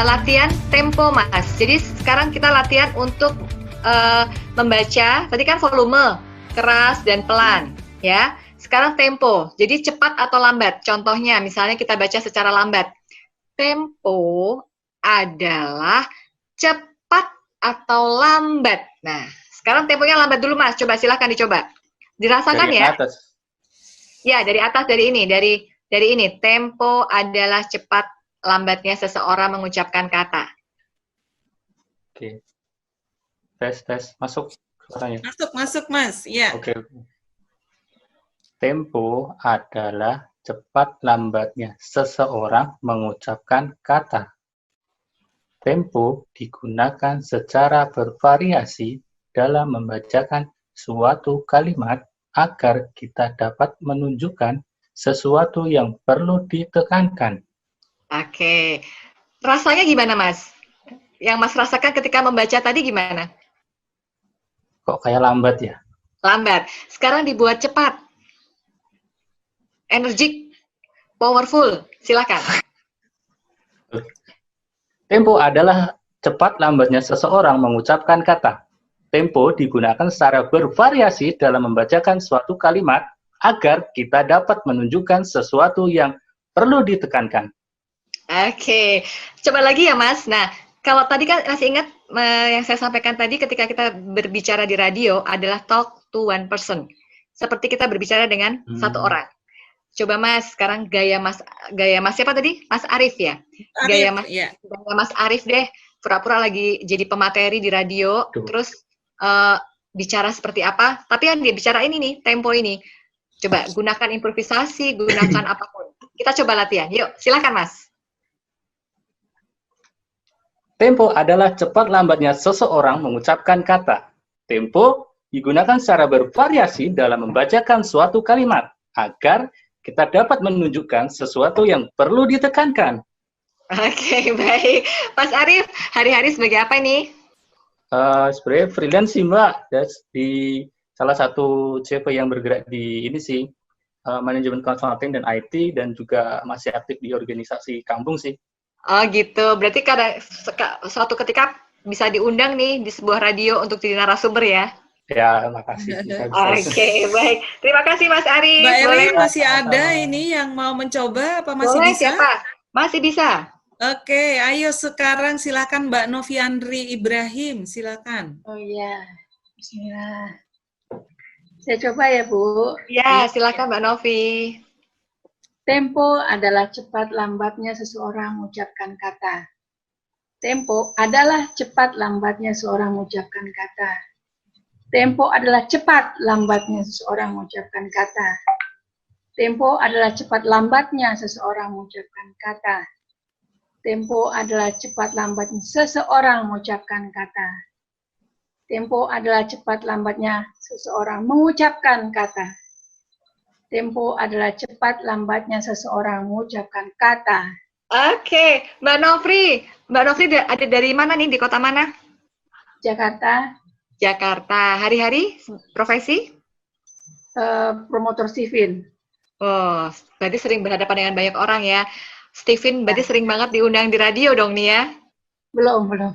latihan tempo, Mas. Jadi sekarang kita latihan untuk membaca. Tadi kan volume, keras dan pelan, ya. Sekarang tempo. Jadi cepat atau lambat. Contohnya, misalnya kita baca secara lambat. Tempo adalah cepat atau lambat. Nah, sekarang temponya lambat dulu, Mas. Coba silahkan dicoba. Dirasakan dari ya. Atas. Ya, dari atas, dari ini. Dari ini. Tempo adalah cepat lambatnya seseorang mengucapkan kata. Oke. Tes. Masuk suaranya. Masuk, Mas. Ya. Oke. Tempo adalah cepat lambatnya seseorang mengucapkan kata. Tempo digunakan secara bervariasi dalam membacakan suatu kalimat agar kita dapat menunjukkan sesuatu yang perlu ditekankan. Oke. Rasanya gimana, Mas? Yang Mas rasakan ketika membaca tadi gimana? Kok kayak lambat ya? Lambat. Sekarang dibuat cepat. Energik. Powerful. Silakan. Tempo adalah cepat lambatnya seseorang mengucapkan kata. Tempo digunakan secara bervariasi dalam membacakan suatu kalimat agar kita dapat menunjukkan sesuatu yang perlu ditekankan. Oke. Coba lagi ya, Mas. Nah, kalau tadi kan masih ingat yang saya sampaikan tadi ketika kita berbicara di radio adalah talk to one person. Seperti kita berbicara dengan satu orang. Coba Mas, sekarang gaya Mas siapa tadi? Mas Arif ya? Gaya Mas Arif deh, pura-pura lagi jadi pemateri di radio, terus bicara seperti apa, tapi yang dia bicara ini nih, tempo ini. Coba gunakan improvisasi, gunakan apapun. Kita coba latihan. Yuk, silakan Mas. Tempo adalah cepat lambatnya seseorang mengucapkan kata. Tempo digunakan secara bervariasi dalam membacakan suatu kalimat agar kita dapat menunjukkan sesuatu yang perlu ditekankan. Oke, baik. Mas Arif, hari-hari sebagai apa ini? Sebenarnya freelance sih, Mbak. Di salah satu CV yang bergerak di ini sih, manajemen consulting dan IT, dan juga masih aktif di organisasi kampung sih. Oh gitu, berarti suatu ketika bisa diundang nih di sebuah radio untuk jadi narasumber ya? Ya, makasih. Oke, baik. Terima kasih Mas Arif. Mbak Erlin masih ada ini yang mau mencoba apa masih boleh, bisa? Siapa? Masih bisa. Oke, ayo sekarang silakan Mbak Noviandri Ibrahim, silakan. Oh iya, bismillah. Saya coba ya Bu. Ya, silakan Mbak Novi. Tempo adalah cepat lambatnya seseorang mengucapkan kata. Tempo adalah cepat lambatnya seseorang mengucapkan kata. Tempo adalah cepat lambatnya seseorang mengucapkan kata. Tempo adalah cepat lambatnya seseorang mengucapkan kata. Tempo adalah cepat lambatnya seseorang mengucapkan kata. Tempo adalah cepat lambatnya seseorang mengucapkan kata. Tempo adalah cepat lambatnya seseorang mengucapkan kata. Oke, Mbak Novri. Mbak Novri ada dari mana nih? Di kota mana? Jakarta. Jakarta. Hari-hari profesi? Promotor Steven. Oh, berarti sering berhadapan dengan banyak orang ya. Steven berarti sering banget diundang di radio dong nih ya? Belum pernah.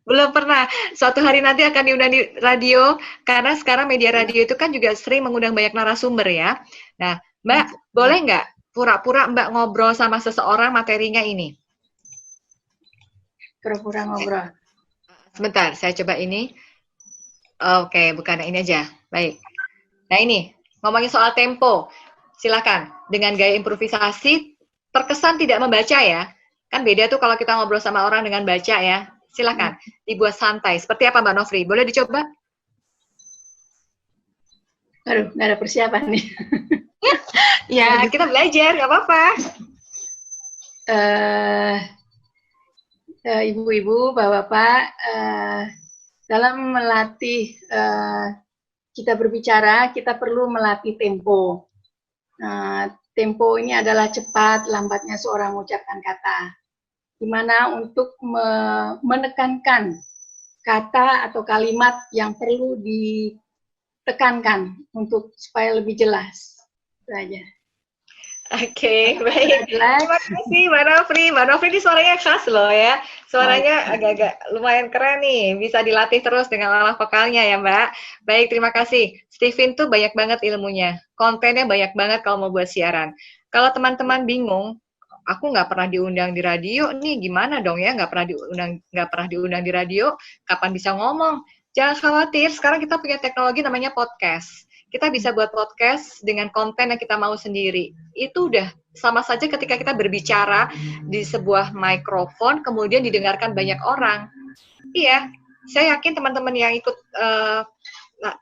Belum pernah. Suatu hari nanti akan diundang di radio, karena sekarang media radio itu kan juga sering mengundang banyak narasumber ya. Nah, Mbak, boleh nggak pura-pura Mbak ngobrol sama seseorang materinya ini? Pura-pura ngobrol. Sebentar, saya coba ini. Oke, bukan ini aja. Baik. Nah ini, ngomongin soal tempo. Silakan. Dengan gaya improvisasi, terkesan tidak membaca ya. Kan beda tuh kalau kita ngobrol sama orang dengan baca ya. Silakan. Dibuat santai. Seperti apa Mbak Novri? Boleh dicoba? Aduh, nggak ada persiapan nih. Ya, kita belajar. Nggak apa-apa. Ibu-ibu, bapak-bapak, dalam melatih kita berbicara, kita perlu melatih tempo. Tempo ini adalah cepat lambatnya seorang mengucapkan kata. Di mana untuk menekankan kata atau kalimat yang perlu ditekankan untuk supaya lebih jelas. Itu aja. Oke, baik. Jelas. Terima kasih Mbak Nofri. Mbak Nofri ini suaranya khas loh ya. Suaranya agak-agak lumayan keren nih. Bisa dilatih terus dengan olah vokalnya ya Mbak. Baik, terima kasih. Steven tuh banyak banget ilmunya. Kontennya banyak banget kalau mau buat siaran. Kalau teman-teman bingung, aku nggak pernah diundang di radio nih, gimana dong ya? Nggak pernah diundang di radio, kapan bisa ngomong? Jangan khawatir, sekarang kita punya teknologi namanya podcast. Kita bisa buat podcast dengan konten yang kita mau sendiri. Itu udah sama saja ketika kita berbicara di sebuah mikrofon, kemudian didengarkan banyak orang. Iya, saya yakin teman-teman yang ikut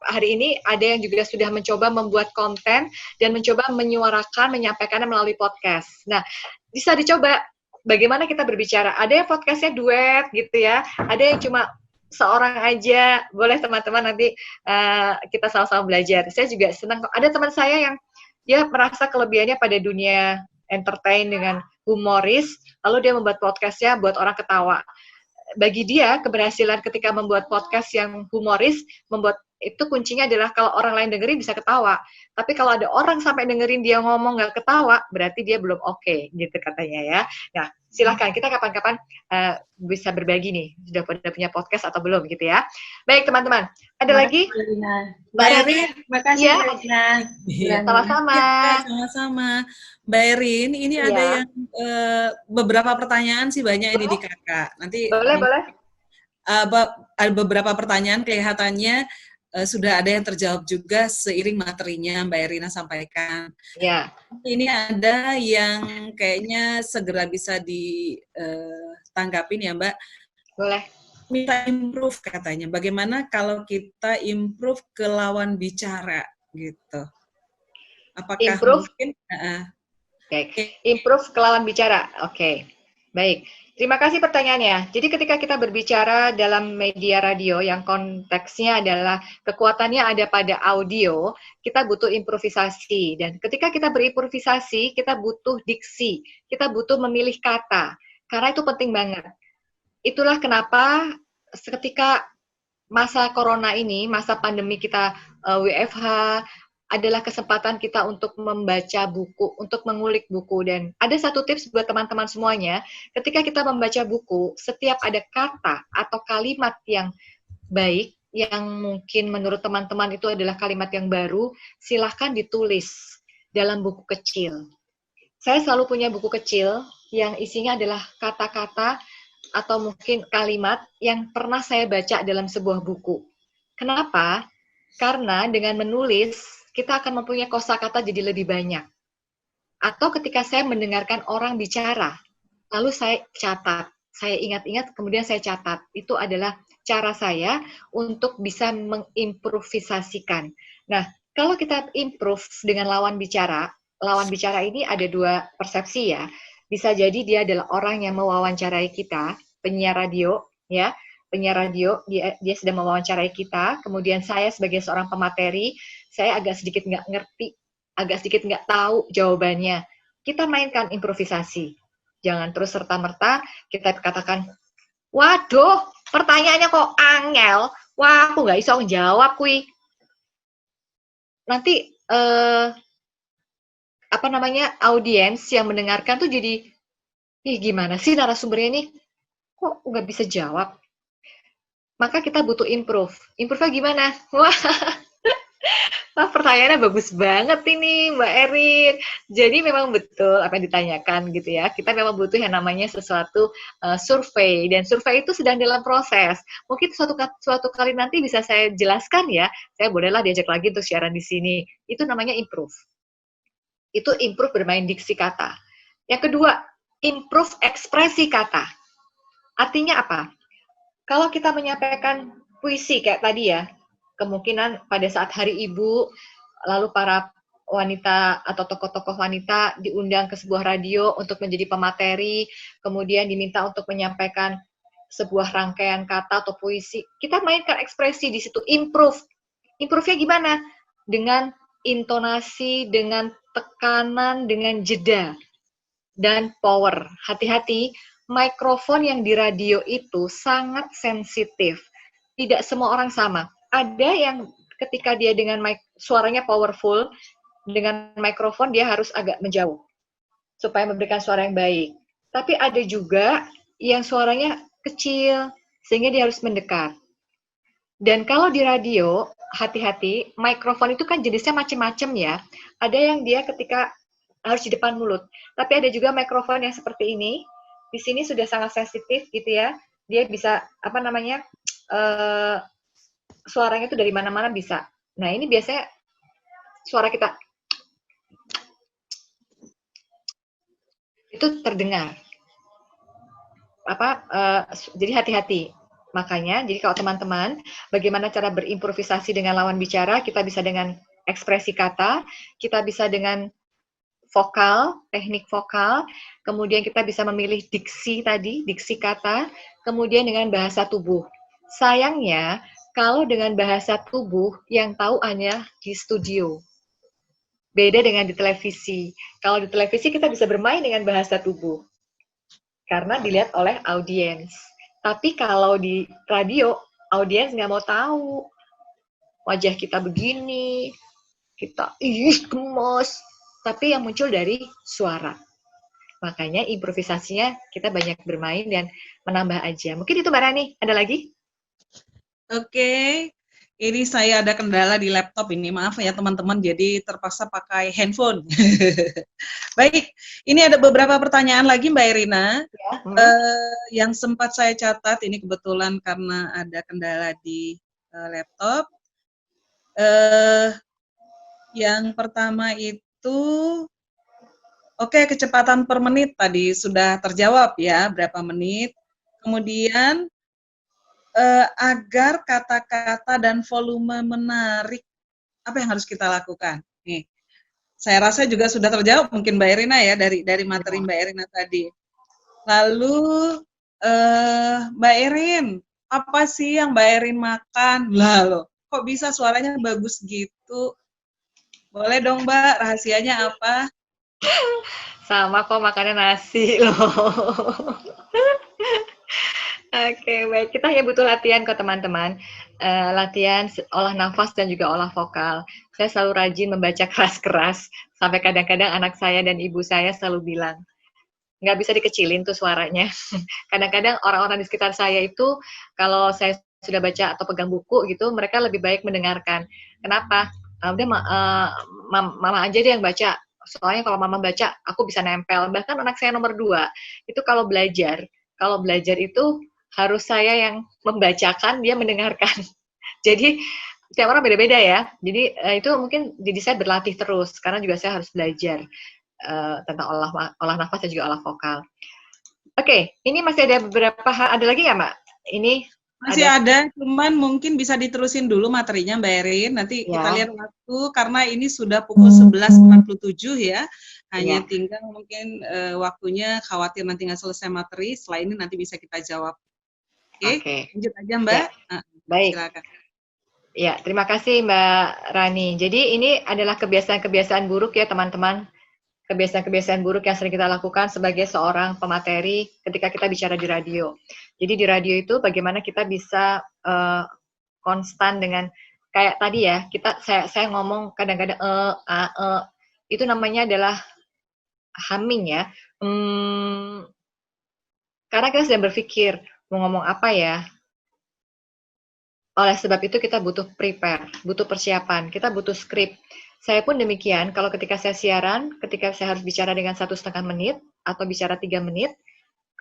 hari ini ada yang juga sudah mencoba membuat konten dan mencoba menyuarakan, menyampaikannya melalui podcast. Nah, bisa dicoba bagaimana kita berbicara. Ada yang podcastnya duet gitu ya, ada yang cuma seorang aja. Boleh teman-teman nanti kita sama-sama belajar. Saya juga senang. Ada teman saya yang dia merasa kelebihannya pada dunia entertain dengan humoris, lalu dia membuat podcastnya buat orang ketawa. Bagi dia, keberhasilan ketika membuat podcast yang humoris, itu kuncinya adalah kalau orang lain dengerin bisa ketawa. Tapi kalau ada orang sampai dengerin dia ngomong nggak ketawa, berarti dia belum oke, gitu katanya ya. Nah, silahkan kita kapan-kapan bisa berbagi nih, sudah punya podcast atau belum gitu ya. Baik teman-teman, ada lagi? Mbak Erin, terima kasih ya. Rina. Sama-sama. Sama-sama. Mbak Erin, ini ada yang beberapa pertanyaan sih banyak ini di kakak. Nanti boleh. Ada beberapa pertanyaan kelihatannya sudah ada yang terjawab juga seiring materinya Mbak Erina sampaikan. Ya. Ini ada yang kayaknya segera bisa ditanggapin ya Mbak. Boleh. Minta improve katanya. Bagaimana kalau kita improve ke lawan bicara gitu? Apakah improve? Mungkin? Improve ke lawan bicara. Oke. Baik. Terima kasih pertanyaannya. Jadi ketika kita berbicara dalam media radio yang konteksnya adalah kekuatannya ada pada audio, kita butuh improvisasi. Dan ketika kita berimprovisasi, kita butuh diksi, kita butuh memilih kata. Karena itu penting banget. Itulah kenapa ketika masa corona ini, masa pandemi kita WFH, adalah kesempatan kita untuk membaca buku, untuk mengulik buku. Dan ada satu tips buat teman-teman semuanya, ketika kita membaca buku, setiap ada kata atau kalimat yang baik, yang mungkin menurut teman-teman itu adalah kalimat yang baru, silahkan ditulis dalam buku kecil. Saya selalu punya buku kecil yang isinya adalah kata-kata atau mungkin kalimat yang pernah saya baca dalam sebuah buku. Kenapa? Karena dengan menulis, kita akan mempunyai kosakata jadi lebih banyak. Atau ketika saya mendengarkan orang bicara, lalu saya catat, saya ingat-ingat, kemudian saya catat. Itu adalah cara saya untuk bisa mengimprovisasikan. Nah, kalau kita improve dengan lawan bicara ini ada dua persepsi ya. Bisa jadi dia adalah orang yang mewawancarai kita, penyiar radio, ya. Penyiar radio, dia sedang mewawancarai kita, kemudian saya sebagai seorang pemateri, saya agak sedikit nggak ngerti, agak sedikit nggak tahu jawabannya. Kita mainkan improvisasi. Jangan terus serta-merta kita katakan, waduh, pertanyaannya kok angel, wah aku nggak bisa jawab kui. Nanti audiens yang mendengarkan tuh jadi, gimana sih narasumbernya ini, kok nggak bisa jawab? Maka kita butuh improve. Improve-nya gimana? Wah, pertanyaannya bagus banget ini Mbak Erin. Jadi memang betul apa yang ditanyakan gitu ya. Kita memang butuh yang namanya sesuatu survei. Dan survei itu sedang dalam proses. Mungkin suatu kali nanti bisa saya jelaskan ya. Saya bolehlah diajak lagi untuk siaran di sini. Itu namanya improve. Itu improve bermain diksi kata. Yang kedua, improve ekspresi kata. Artinya apa? Kalau kita menyampaikan puisi kayak tadi ya, kemungkinan pada saat Hari Ibu, lalu para wanita atau tokoh-tokoh wanita diundang ke sebuah radio untuk menjadi pemateri, kemudian diminta untuk menyampaikan sebuah rangkaian kata atau puisi. Kita mainkan ekspresi di situ, improve. Improve-nya gimana? Dengan intonasi, dengan tekanan, dengan jeda, dan power. Hati-hati, mikrofon yang di radio itu sangat sensitif. Tidak semua orang sama. Ada yang ketika dia dengan suaranya powerful, dengan mikrofon dia harus agak menjauh. supaya memberikan suara yang baik. Tapi ada juga yang suaranya kecil, sehingga dia harus mendekat. Dan kalau di radio, hati-hati, mikrofon itu kan jenisnya macam-macam ya. Ada yang dia ketika harus di depan mulut. Tapi ada juga mikrofon yang seperti ini. Di sini sudah sangat sensitif gitu ya. Dia bisa suaranya itu dari mana-mana bisa. Nah, ini biasanya suara kita itu terdengar. Jadi hati-hati. Makanya, jadi kalau teman-teman, bagaimana cara berimprovisasi dengan lawan bicara, kita bisa dengan ekspresi kata, kita bisa dengan vokal, teknik vokal, kemudian kita bisa memilih diksi tadi, diksi kata, kemudian dengan bahasa tubuh. Sayangnya, kalau dengan bahasa tubuh, yang tahu hanya di studio. Beda dengan di televisi. Kalau di televisi kita bisa bermain dengan bahasa tubuh, karena dilihat oleh audiens. Tapi kalau di radio, audiens nggak mau tahu. Wajah kita begini, kita gemes. Tapi yang muncul dari suara. Makanya improvisasinya kita banyak bermain dan menambah aja. Mungkin itu Mbak Rani, ada lagi? Oke, ini saya ada kendala di laptop ini, maaf ya teman-teman, jadi terpaksa pakai handphone. Baik, ini ada beberapa pertanyaan lagi Mbak Irina, yang sempat saya catat, ini kebetulan karena ada kendala di laptop. Yang pertama itu, oke, kecepatan per menit tadi sudah terjawab ya, berapa menit. Kemudian, agar kata-kata dan volume menarik, apa yang harus kita lakukan? Nih, saya rasa juga sudah terjawab mungkin Mbak Irina ya dari materi Mbak Irina tadi. Lalu Mbak Irin, apa sih yang Mbak Irin makan? Lah loh, kok bisa suaranya bagus gitu? Boleh dong Mbak, rahasianya apa? Sama kok makannya nasi loh. Oke, baik. Kita hanya butuh latihan kok teman-teman. Latihan olah nafas dan juga olah vokal. Saya selalu rajin membaca keras-keras. Sampai kadang-kadang anak saya dan ibu saya selalu bilang, nggak bisa dikecilin tuh suaranya. Kadang-kadang orang-orang di sekitar saya itu, kalau saya sudah baca atau pegang buku gitu, mereka lebih baik mendengarkan. Kenapa? Udah mama aja deh yang baca. Soalnya kalau mama baca, aku bisa nempel. Bahkan anak saya nomor 2, itu kalau belajar itu harus saya yang membacakan, dia mendengarkan. Jadi setiap orang beda-beda ya. Jadi itu mungkin jadi saya berlatih terus karena juga saya harus belajar tentang olah nafas dan juga olah vokal. Oke, ini masih ada beberapa hal. Ada lagi nggak Mbak? Ini masih ada, cuman mungkin bisa diterusin dulu materinya Mbak Erin. Nanti kita lihat waktu karena ini sudah pukul 11.47 ya. Hanya tinggal mungkin waktunya, khawatir nanti nggak selesai materi. Setelah ini nanti bisa kita jawab. Oke. Lanjut aja Mbak. Ya. Baik. Silakan. Ya, terima kasih Mbak Rani. Jadi ini adalah kebiasaan-kebiasaan buruk ya teman-teman. Kebiasaan-kebiasaan buruk yang sering kita lakukan sebagai seorang pemateri ketika kita bicara di radio. Jadi di radio itu bagaimana kita bisa konstan dengan kayak tadi ya, saya ngomong kadang-kadang itu namanya adalah humming ya. Karena kita sedang berpikir mau ngomong apa ya. Oleh sebab itu kita butuh prepare, butuh persiapan, kita butuh skrip. Saya pun demikian, kalau ketika saya siaran, ketika saya harus bicara dengan 1,5 menit, atau bicara 3 menit,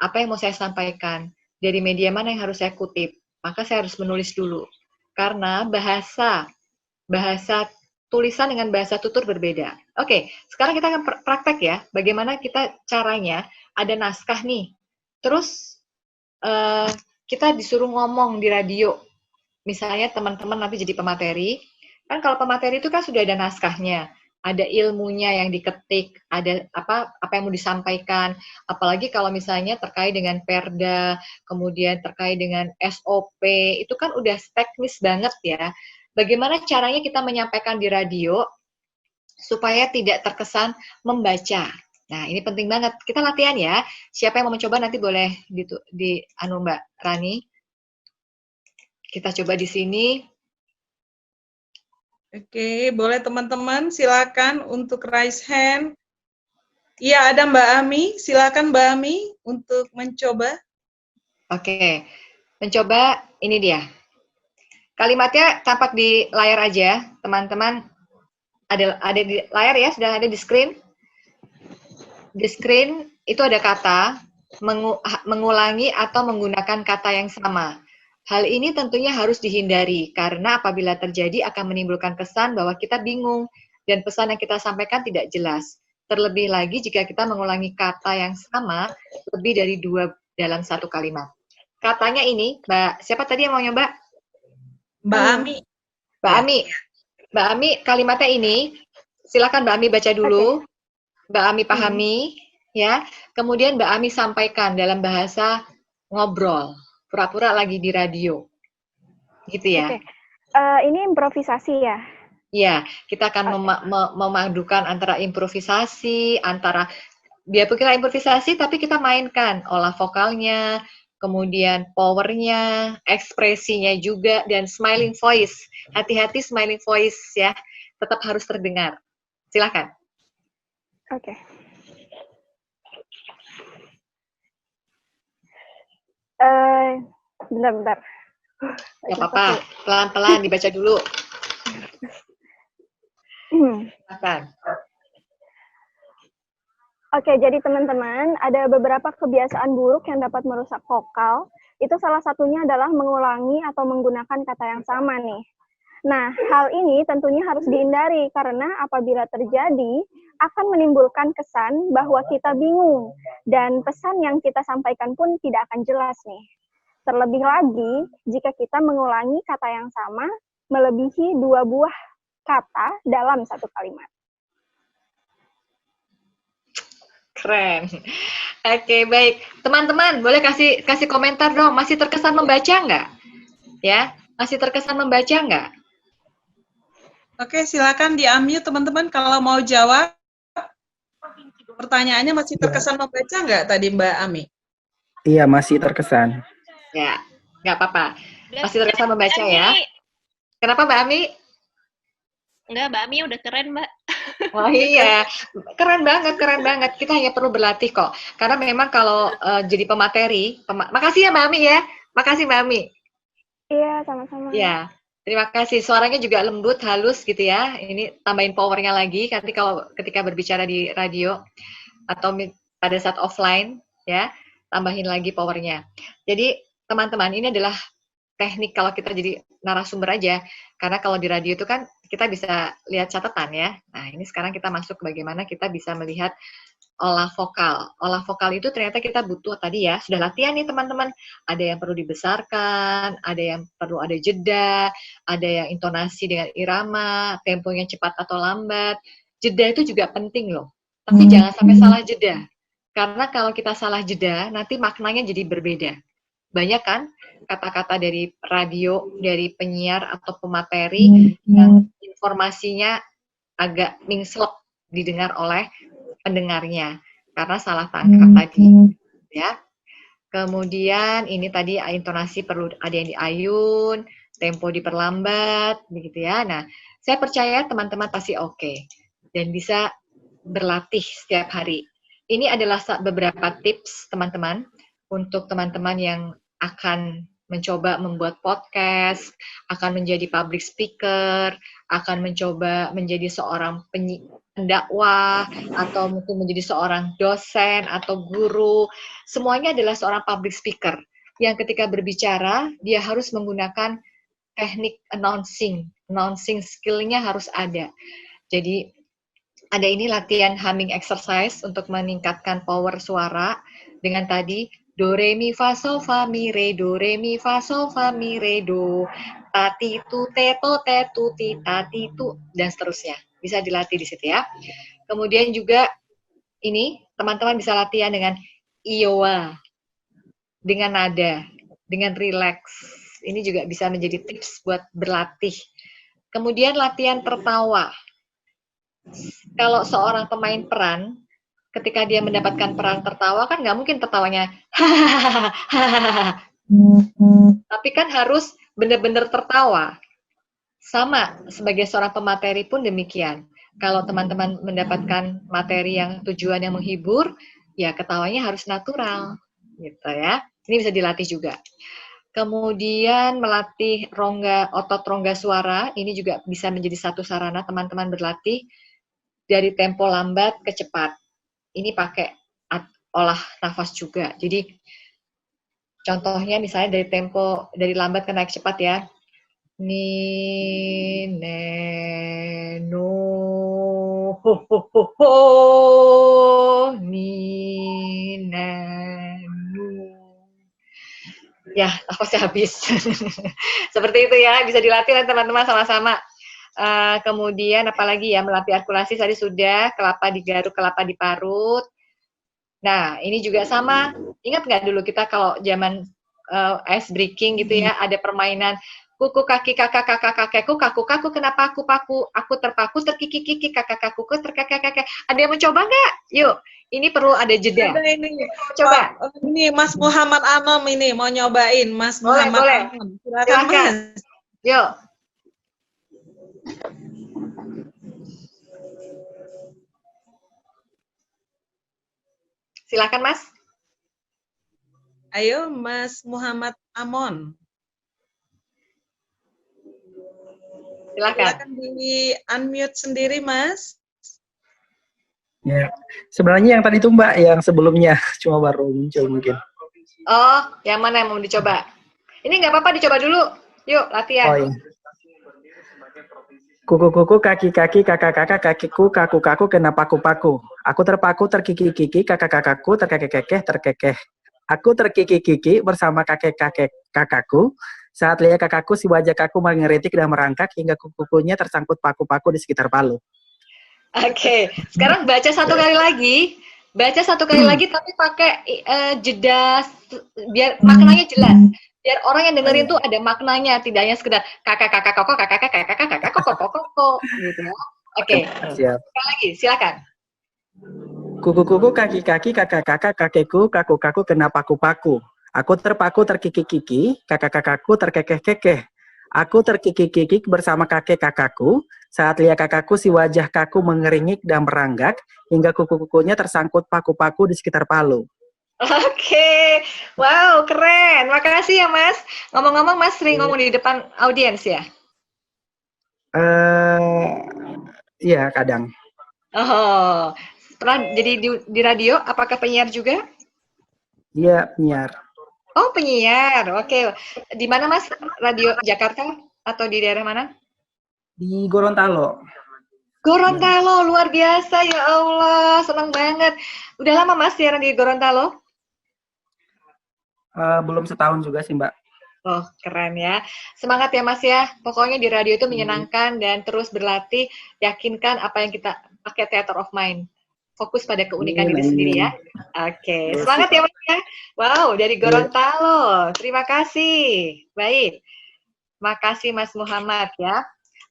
apa yang mau saya sampaikan? Dari media mana yang harus saya kutip? Maka saya harus menulis dulu. Karena bahasa tulisan dengan bahasa tutur berbeda. Oke, sekarang kita akan praktek ya, bagaimana kita caranya, ada naskah nih, terus kita disuruh ngomong di radio. Misalnya teman-teman nanti jadi pemateri, kan kalau pemateri itu kan sudah ada naskahnya, ada ilmunya yang diketik, ada apa yang mau disampaikan, apalagi kalau misalnya terkait dengan perda, kemudian terkait dengan SOP, itu kan udah teknis banget ya. Bagaimana caranya kita menyampaikan di radio supaya tidak terkesan membaca. Nah, ini penting banget. Kita latihan ya. Siapa yang mau mencoba nanti boleh di Mbak Rani. Kita coba di sini. Oke, boleh teman-teman silakan untuk raise hand. Iya, ada Mbak Ami. Silakan Mbak Ami untuk mencoba. Oke, mencoba ini dia. Kalimatnya tampak di layar aja, teman-teman. Ada di layar ya, sudah ada di screen. Di screen itu ada kata, mengulangi atau menggunakan kata yang sama. Hal ini tentunya harus dihindari, karena apabila terjadi akan menimbulkan kesan bahwa kita bingung, dan pesan yang kita sampaikan tidak jelas. Terlebih lagi jika kita mengulangi kata yang sama lebih dari 2 dalam satu kalimat. Katanya ini, siapa tadi yang mau nyoba? Mbak Ami. Mbak Ami. Mbak Ami, kalimatnya ini, silakan Mbak Ami baca dulu. Mbak Ami pahami, ya. Kemudian Mbak Ami sampaikan dalam bahasa ngobrol, pura-pura lagi di radio, gitu ya. Ini improvisasi ya? Iya, kita akan memadukan antara improvisasi, biarpun kita improvisasi, tapi kita mainkan olah vokalnya, kemudian powernya, ekspresinya juga, dan smiling voice. Hati-hati smiling voice ya, tetap harus terdengar. Silakan. Oke. Bentar. Gak apa-apa, pelan-pelan dibaca dulu. Silakan. Oke, jadi teman-teman, ada beberapa kebiasaan buruk yang dapat merusak vokal. Itu salah satunya adalah mengulangi atau menggunakan kata yang sama nih. Nah, hal ini tentunya harus dihindari karena apabila terjadi akan menimbulkan kesan bahwa kita bingung dan pesan yang kita sampaikan pun tidak akan jelas nih. Terlebih lagi jika kita mengulangi kata yang sama melebihi 2 buah kata dalam satu kalimat. Keren. Oke, baik. Teman-teman, boleh kasih komentar dong. Masih terkesan membaca nggak? Ya, masih terkesan membaca nggak? Oke, silakan di-unmute teman-teman kalau mau jawab. Pertanyaannya masih terkesan membaca nggak tadi Mbak Ami? Iya, masih terkesan. Ya, nggak apa-apa. Masih terkesan membaca ya. Kenapa Mbak Ami? Enggak, Mbak Ami udah keren, Mbak. Oh iya, keren banget. Kita hanya perlu berlatih kok. Karena memang kalau jadi pemateri, makasih ya Mbak Ami ya. Makasih Mbak Ami. Iya, sama-sama. Ya, terima kasih. Suaranya juga lembut, halus gitu ya. Ini tambahin powernya lagi. Nanti kalau ketika berbicara di radio atau pada saat offline, ya, tambahin lagi powernya. Jadi teman-teman, ini adalah teknik kalau kita jadi narasumber aja. Karena kalau di radio itu kan kita bisa lihat catatan ya. Nah, ini sekarang kita masuk ke bagaimana kita bisa melihat olah vokal. Olah vokal itu ternyata kita butuh tadi ya, sudah latihan nih teman-teman. Ada yang perlu dibesarkan, ada yang perlu ada jeda, ada yang intonasi dengan irama, temponya cepat atau lambat. Jeda itu juga penting loh. Tapi jangan sampai salah jeda. Karena kalau kita salah jeda, nanti maknanya jadi berbeda. Banyak kan kata-kata dari radio, dari penyiar atau pemateri yang informasinya agak mingslep didengar oleh pendengarnya karena salah tangkap tadi, ya. Kemudian ini tadi intonasi perlu ada yang diayun, tempo diperlambat, begitu ya. Nah, saya percaya teman-teman pasti oke dan bisa berlatih setiap hari. Ini adalah beberapa tips teman-teman untuk teman-teman yang akan mencoba membuat podcast, akan menjadi public speaker, akan mencoba menjadi seorang pendakwah, atau mungkin menjadi seorang dosen atau guru. Semuanya adalah seorang public speaker yang ketika berbicara, dia harus menggunakan teknik announcing skill-nya harus ada. Jadi ada ini latihan humming exercise untuk meningkatkan power suara dengan tadi do re mi fa sol fa mi re do re mi fa sol fa mi re do tati tu te to te tu ti tati tu dan seterusnya. Bisa dilatih di situ ya. Kemudian juga ini teman-teman bisa latihan dengan iowa, dengan nada, dengan relax. Ini juga bisa menjadi tips buat berlatih. Kemudian latihan tertawa. Kalau seorang pemain peran, ketika dia mendapatkan peran tertawa kan nggak mungkin tertawanya hahaha. Tapi kan harus benar-benar tertawa. Sama sebagai seorang pemateri pun demikian. Kalau teman-teman mendapatkan materi yang tujuan yang menghibur, ya ketawanya harus natural, gitu ya. Ini bisa dilatih juga. Kemudian melatih otot rongga suara, ini juga bisa menjadi satu sarana teman-teman berlatih dari tempo lambat ke cepat. Ini pakai olah nafas juga. Jadi contohnya misalnya dari lambat ke naik cepat ya. Ni, ne, no, ho, ho, ho, ho, ni, ne, nu. Ya, nafasnya habis. Seperti itu ya, bisa dilatih oleh teman-teman sama-sama. Kemudian apalagi ya, melatih artikulasi tadi sudah, kelapa digaruk, kelapa diparut. Nah, ini juga sama. Ingat nggak dulu kita kalau zaman ice breaking gitu ya, ada permainan kuku kaki kakak kakak kakekku kaku kaku kenapa aku paku aku terpaku terkiki kiki kakak kakuku terkakak kakek. Ada yang mencoba nggak? Yuk, ini perlu ada jeda. Ada ini. Coba. Ini Mas Muhammad Anom ini mau nyobain. Mas Muhammad Anom. Silakan. Yuk. Silakan Mas. Ayo Mas Muhammad Amon. Silakan di unmute sendiri, Mas. Ya, sebenarnya yang tadi itu Mbak, yang sebelumnya cuma baru muncul mungkin. Oh, yang mana yang mau dicoba? Ini nggak apa-apa, dicoba dulu. Yuk, latihan. Oh iya. Kuku-kuku, kaki-kaki, kakak-kakak, kakiku, kaku-kaku, kena paku-paku. Aku terpaku, terkiki-kiki, kakak-kakakku, terkekeh-kekeh, terkekeh. Aku terkiki-kiki bersama kakek-kakakku. Saat lihat kakakku, si wajah kaku mengeritik dan merangkak hingga kuku-kukunya tersangkut paku-paku di sekitar palu. Oke, sekarang baca satu kali lagi. Baca satu kali lagi tapi pakai jeda biar maknanya jelas. Biar orang yang dengerin tuh ada maknanya, tidak hanya sekedar kakak-kakak koko, kakak-kakak koko gitu ya. Oke. Siap. Sekali lagi, silakan. Kuku-kuku, kaki-kaki, kakak-kakak, kakekku, kaku-kaku kena paku-paku. Aku terpaku, terkiki-kiki, kakak-kakakku terkekeh-kekeh. Aku terkiki-kiki bersama kakek-kakakku. Saat lihat kakakku, si wajah kaku mengeringik dan meranggak, hingga kuku-kukunya tersangkut paku-paku di sekitar palu. Oke, wow, keren. Makasih ya, Mas. Ngomong-ngomong, Mas sering ngomong di depan audiens ya? Iya, kadang. Oh, pernah jadi di radio? Apakah penyiar juga? Iya, penyiar. Oh, penyiar. Oke. Di mana, Mas? Radio Jakarta atau di daerah mana? Di Gorontalo. Gorontalo, luar biasa. Ya Allah, senang banget. Udah lama, Mas, siaran di Gorontalo? Belum setahun juga sih, Mbak. Oh, keren ya. Semangat ya, Mas ya. Pokoknya di radio itu menyenangkan dan terus berlatih. Yakinkan apa yang kita pakai theater of mind. Fokus pada keunikan diri sendiri ya. Oke, semangat ya Mas ya. Wow, dari Gorontalo. Terima kasih. Baik. Makasih Mas Muhammad ya.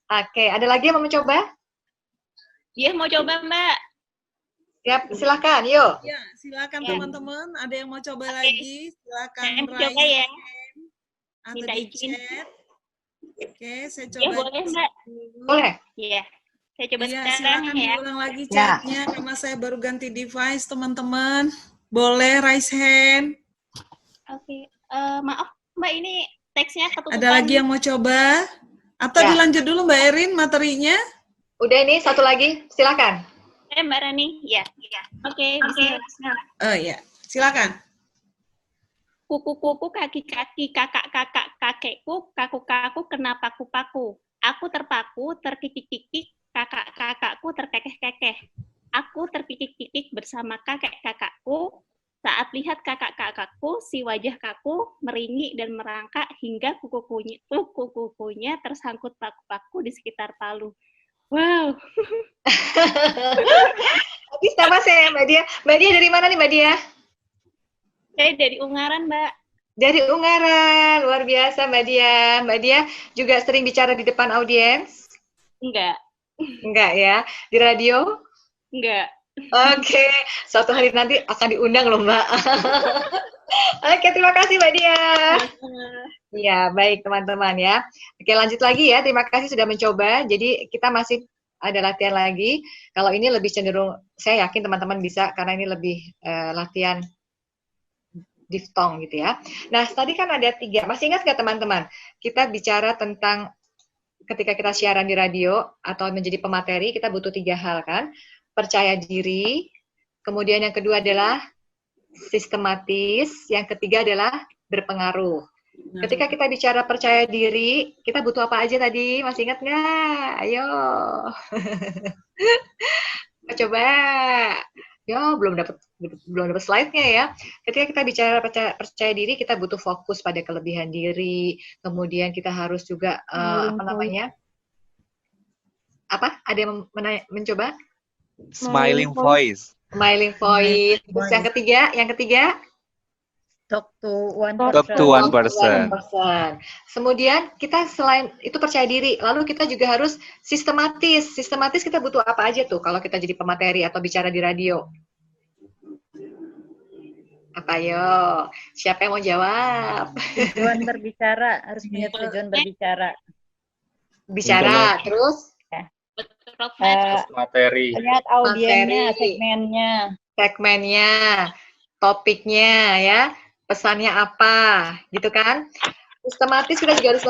Oke, ada lagi yang mau mencoba? Iya, mau coba Mbak. Siap, silakan. Yuk. Ya, silakan teman-teman. Ada yang mau coba lagi? Silakan. Saya mau coba ya. Atau Minta di izin. chat. Oke, saya coba. Ya, boleh Mbak. Boleh. Iya. Saya coba Iya, sekarang silakan ya. diulang lagi chatnya karena saya baru ganti device, teman-teman. Boleh raise hand. Oke. Maaf Mbak, ini teksnya ketutupan. Ada lagi yang mau coba? Atau dilanjut dulu Mbak Erin materinya? Udah ini satu lagi, silakan. Mbak Rani, ya. Oke, bisa. Oh iya, silakan. Kuku-kuku, kaki-kaki, kakak-kakak, kakekku, kaku-kaku, kena paku-paku. Aku terpaku, terkikik-kikik, kakak-kakakku terkekeh-kekeh. Aku terkikik-kikik bersama kakek-kakakku. Saat lihat kakak-kakakku, si wajah kaku meringik dan merangkak hingga kuku-kukunya tersangkut paku-paku di sekitar palu. Wow. Habis sama saya Mbak Dia. Mbak Dia dari mana nih Mbak Dia? Saya dari Ungaran, Mbak. Dari Ungaran, luar biasa Mbak Dia. Mbak Dia juga sering bicara di depan audiens? Enggak. Enggak ya? Di radio? Enggak. Oke, suatu hari nanti akan diundang loh Mbak. Oke, terima kasih Mbak Dia. Ya, baik teman-teman ya. Oke, lanjut lagi ya. Terima kasih sudah mencoba. Jadi kita masih ada latihan lagi. Kalau ini lebih cenderung, saya yakin teman-teman bisa karena ini lebih latihan diftong gitu ya. Nah, tadi kan ada 3. Masih ingat nggak teman-teman? Kita bicara tentang ketika kita siaran di radio atau menjadi pemateri, kita butuh 3 hal kan? Percaya diri, kemudian yang kedua adalah sistematis, yang ketiga adalah berpengaruh. Ketika kita bicara percaya diri, kita butuh apa aja tadi? Masih ingat nggak? Ayo. Coba. Ya, belum dapat slide-nya ya. Ketika kita bicara percaya diri, kita butuh fokus pada kelebihan diri. Kemudian kita harus juga apa namanya? Apa? Ada yang mencoba? Smiling voice. Smiling voice. Terus yang ketiga? Talk to one person. Kemudian kita selain itu percaya diri, lalu kita juga harus sistematis. Sistematis kita butuh apa aja tuh kalau kita jadi pemateri atau bicara di radio? Apa yo? Siapa yang mau jawab? Tujuan berbicara, harus punya tujuan berbicara. Bicara, terus? Materi. Lihat audiennya, segmennya, topiknya ya. Pesannya apa, gitu kan? Sistematis kita juga harus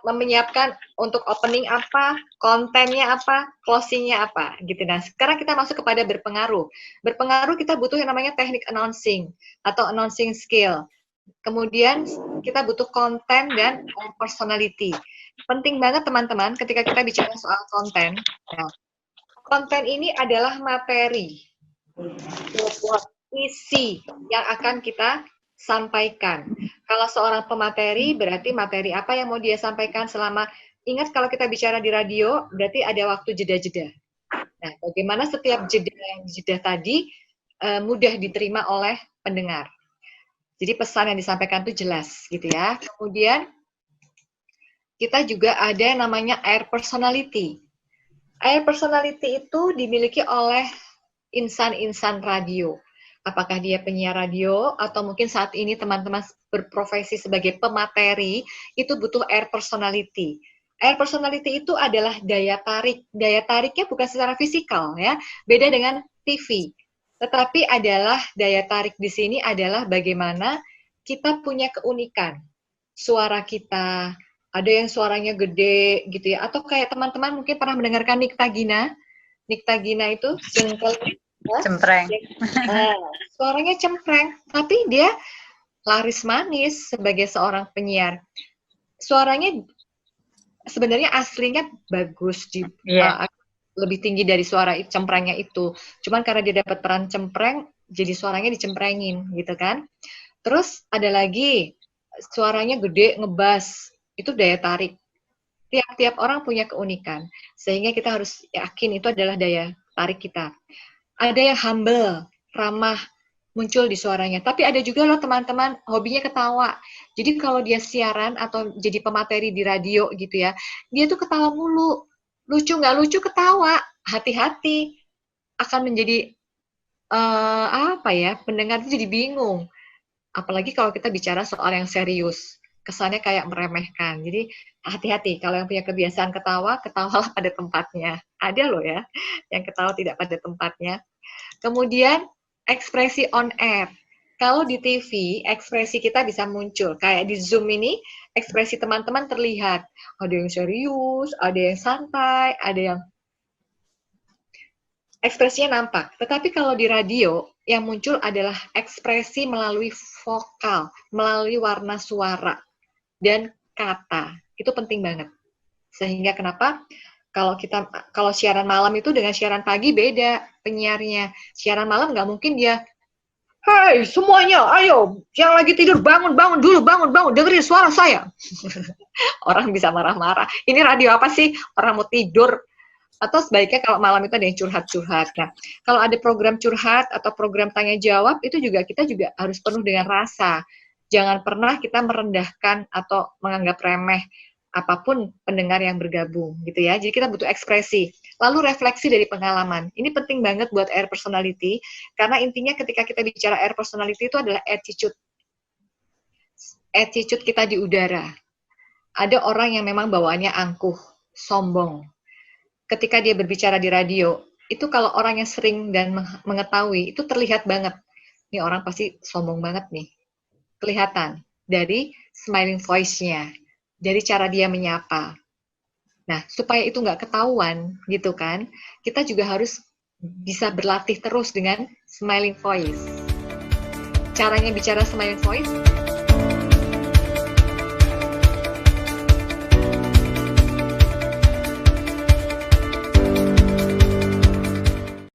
menyiapkan untuk opening apa, kontennya apa, closingnya apa, gitu. Nah, sekarang kita masuk kepada berpengaruh. Berpengaruh kita butuh yang namanya teknik announcing atau announcing skill. Kemudian kita butuh konten dan personality. Penting banget teman-teman ketika kita bicara soal konten. Nah, konten ini adalah materi, isi yang akan kita sampaikan. Kalau seorang pemateri, berarti materi apa yang mau dia sampaikan selama, ingat kalau kita bicara di radio, berarti ada waktu jeda-jeda. Nah, bagaimana setiap jeda tadi mudah diterima oleh pendengar. Jadi pesan yang disampaikan itu jelas, gitu ya. Kemudian, kita juga ada yang namanya air personality. Air personality itu dimiliki oleh insan-insan radio. Apakah dia penyiar radio, atau mungkin saat ini teman-teman berprofesi sebagai pemateri, itu butuh air personality. Air personality itu adalah daya tarik. Daya tariknya bukan secara fisikal, ya. Beda dengan TV. Tetapi adalah daya tarik di sini adalah bagaimana kita punya keunikan. Suara kita, ada yang suaranya gede, gitu ya. Atau kayak teman-teman mungkin pernah mendengarkan Nikta Gina. Nikta Gina itu cempreng. Suaranya cempreng, tapi dia laris manis sebagai seorang penyiar. Suaranya sebenarnya aslinya bagus, lebih tinggi dari suara cemprengnya itu. Cuman karena dia dapat peran cempreng, jadi suaranya dicemprengin, gitu kan. Terus ada lagi, suaranya gede, ngebas, itu daya tarik. Tiap-tiap orang punya keunikan, sehingga kita harus yakin itu adalah daya tarik kita. Ada yang humble, ramah, muncul di suaranya. Tapi ada juga loh teman-teman, hobinya ketawa. Jadi kalau dia siaran atau jadi pemateri di radio gitu ya, dia tuh ketawa mulu. Lucu nggak lucu ketawa. Hati-hati. Akan menjadi, pendengar itu jadi bingung. Apalagi kalau kita bicara soal yang serius. Kesannya kayak meremehkan. Jadi hati-hati, kalau yang punya kebiasaan ketawa, ketawalah pada tempatnya. Ada loh ya, yang ketawa tidak pada tempatnya. Kemudian, ekspresi on air. Kalau di TV, ekspresi kita bisa muncul. Kayak di Zoom ini, ekspresi teman-teman terlihat. Ada yang serius, ada yang santai, ada yang ekspresinya nampak. Tetapi kalau di radio, yang muncul adalah ekspresi melalui vokal, melalui warna suara, dan kata. Itu penting banget. Sehingga kenapa? Kalau siaran malam itu dengan siaran pagi beda penyiarnya. Siaran malam nggak mungkin dia, "Hai semuanya, ayo, yang lagi tidur bangun dulu, bangun, dengerin suara saya." Orang bisa marah-marah. Ini radio apa sih? Orang mau tidur. Atau sebaiknya kalau malam itu ada yang curhat-curhat. Nah, kalau ada program curhat atau program tanya jawab, itu kita juga harus penuh dengan rasa. Jangan pernah kita merendahkan atau menganggap remeh apapun pendengar yang bergabung, gitu ya. Jadi kita butuh ekspresi. Lalu refleksi dari pengalaman. Ini penting banget buat air personality, karena intinya ketika kita bicara air personality itu adalah attitude. Attitude kita di udara. Ada orang yang memang bawaannya angkuh, sombong. ketika dia berbicara di radio, itu kalau orang yang sering dan mengetahui, itu terlihat banget. Ini orang pasti sombong banget nih. Kelihatan dari smiling voice-nya, dari cara dia menyapa. Nah, supaya itu nggak ketahuan gitu kan, kita juga harus bisa berlatih terus dengan smiling voice. Caranya bicara smiling voice,